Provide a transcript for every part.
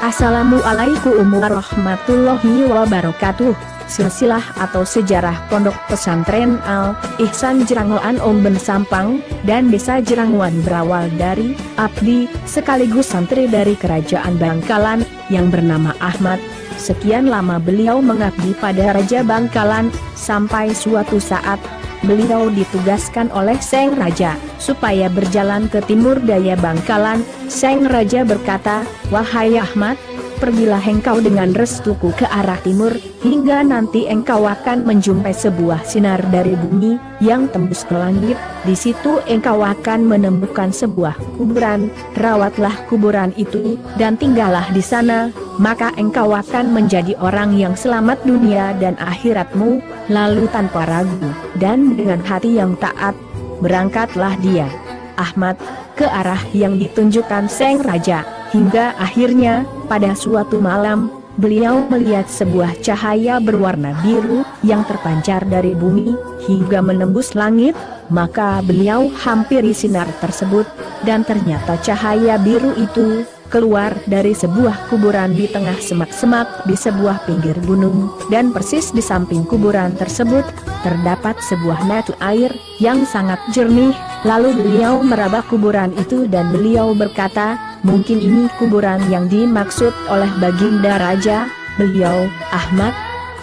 Assalamualaikum warahmatullahi wabarakatuh. Silsilah atau sejarah Pondok Pesantren Al-Ihsan Jerangoan Omben Sampang dan Desa Jerangoan berawal dari abdi sekaligus santri dari Kerajaan Bangkalan yang bernama Ahmad. Sekian lama beliau mengabdi pada Raja Bangkalan, sampai suatu saat beliau ditugaskan oleh Sang Raja supaya berjalan ke timur daya Bangkalan. Sang Raja berkata, "Wahai Ahmad, pergilah engkau dengan restuku ke arah timur, hingga nanti engkau akan menjumpai sebuah sinar dari bumi yang tembus ke langit. Di situ engkau akan menemukan sebuah kuburan. Rawatlah kuburan itu dan tinggallah di sana, maka engkau akan menjadi orang yang selamat dunia dan akhiratmu." Lalu tanpa ragu dan dengan hati yang taat, berangkatlah dia, Ahmad, ke arah yang ditunjukkan Sang Raja. Hingga akhirnya, pada suatu malam, beliau melihat sebuah cahaya berwarna biru yang terpancar dari bumi hingga menembus langit. Maka beliau hampiri sinar tersebut, dan ternyata cahaya biru itu keluar dari sebuah kuburan di tengah semak-semak di sebuah pinggir gunung, dan persis di samping kuburan tersebut terdapat sebuah mata air yang sangat jernih. Lalu beliau meraba kuburan itu dan beliau berkata, "Mungkin ini kuburan yang dimaksud oleh Baginda Raja." Beliau, Ahmad,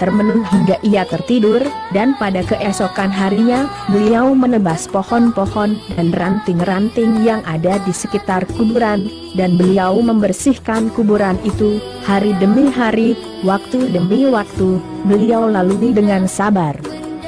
termenung hingga ia tertidur, dan pada keesokan harinya beliau menebas pohon-pohon dan ranting-ranting yang ada di sekitar kuburan, dan beliau membersihkan kuburan itu hari demi hari, waktu demi waktu. Beliau lalui dengan sabar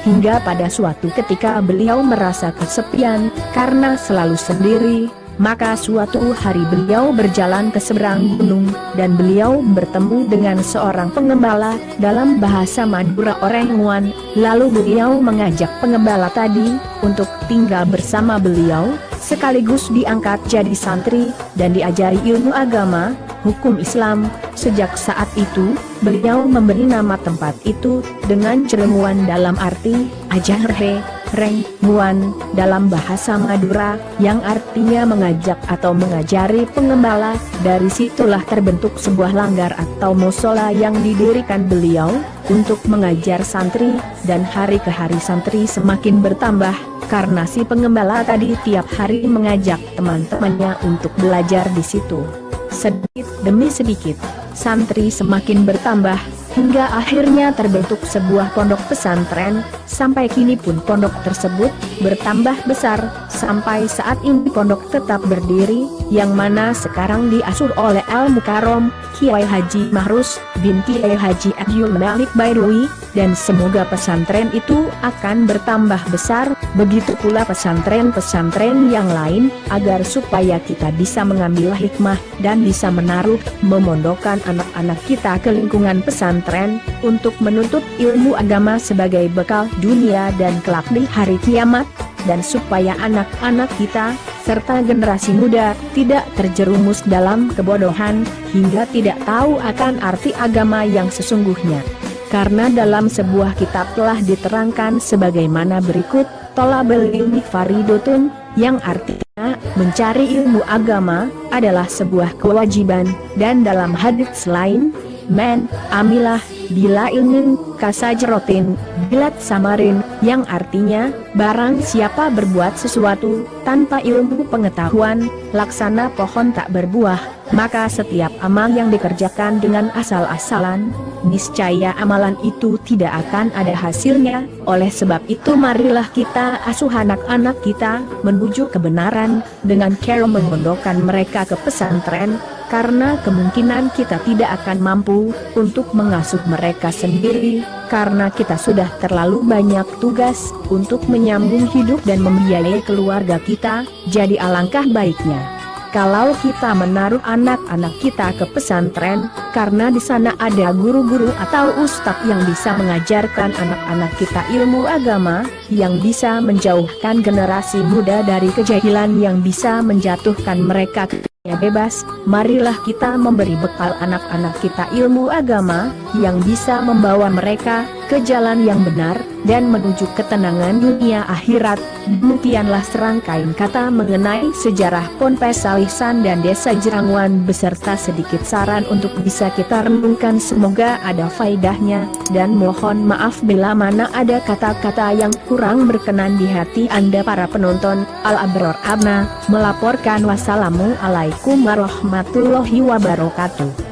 hingga pada suatu ketika beliau merasa kesepian karena selalu sendiri. Maka suatu hari beliau berjalan ke seberang gunung, dan beliau bertemu dengan seorang pengembala, dalam bahasa Madura Orenguan. Lalu beliau mengajak pengembala tadi untuk tinggal bersama beliau, sekaligus diangkat jadi santri, dan diajari ilmu agama, hukum Islam. Sejak saat itu, beliau memberi nama tempat itu dengan Jerenguan dalam arti ajarhe, Renguan dalam bahasa Madura, yang artinya mengajak atau mengajari pengembala. Dari situlah terbentuk sebuah langgar atau musola yang didirikan beliau untuk mengajar santri, dan hari ke hari santri semakin bertambah karena si pengembala tadi tiap hari mengajak teman-temannya untuk belajar di situ. Sedikit demi sedikit, santri semakin bertambah hingga akhirnya terbentuk sebuah pondok pesantren. Sampai kini pun pondok tersebut bertambah besar, sampai saat ini pondok tetap berdiri, yang mana sekarang diasuh oleh Al-Mukarram Kiai Haji Mahrus bin Kiai Haji Abdul Malik Baidowi, dan semoga pesantren itu akan bertambah besar, begitu pula pesantren-pesantren yang lain, agar supaya kita bisa mengambil hikmah dan bisa menaruh, memondokkan anak-anak kita ke lingkungan pesantren untuk menuntut ilmu agama sebagai bekal dunia dan kelak di hari kiamat, dan supaya anak-anak kita serta generasi muda tidak terjerumus dalam kebodohan hingga tidak tahu akan arti agama yang sesungguhnya. Karena dalam sebuah kitab telah diterangkan sebagaimana berikut, tolabul ilmi faridotun, yang artinya mencari ilmu agama adalah sebuah kewajiban, dan dalam hadits lain, "Man amilah bila ilmin kasajrotin bilat samarin", yang artinya barang siapa berbuat sesuatu tanpa ilmu pengetahuan, laksana pohon tak berbuah, maka setiap amal yang dikerjakan dengan asal-asalan, niscaya amalan itu tidak akan ada hasilnya. Oleh sebab itu marilah kita asuh anak-anak kita menuju kebenaran dengan cara memondokkan mereka ke pesantren, karena kemungkinan kita tidak akan mampu untuk mengasuh mereka sendiri, karena kita sudah terlalu banyak tugas untuk menyambung hidup dan membiayai keluarga kita. Jadi alangkah baiknya kalau kita menaruh anak-anak kita ke pesantren, karena di sana ada guru-guru atau ustadz yang bisa mengajarkan anak-anak kita ilmu agama, yang bisa menjauhkan generasi muda dari kejahilan yang bisa menjatuhkan mereka ke bebas. Marilah kita memberi bekal anak-anak kita ilmu agama yang bisa membawa mereka ke jalan yang benar, dan menuju ketenangan dunia akhirat. Demikianlah serangkaian kata mengenai sejarah Ponpes Alisan dan Desa Jeranguan beserta sedikit saran untuk bisa kita renungkan. Semoga ada faedahnya, dan mohon maaf bila mana ada kata-kata yang kurang berkenan di hati Anda para penonton. Al-Abror Abna melaporkan. Wassalamualaikum warahmatullahi wabarakatuh.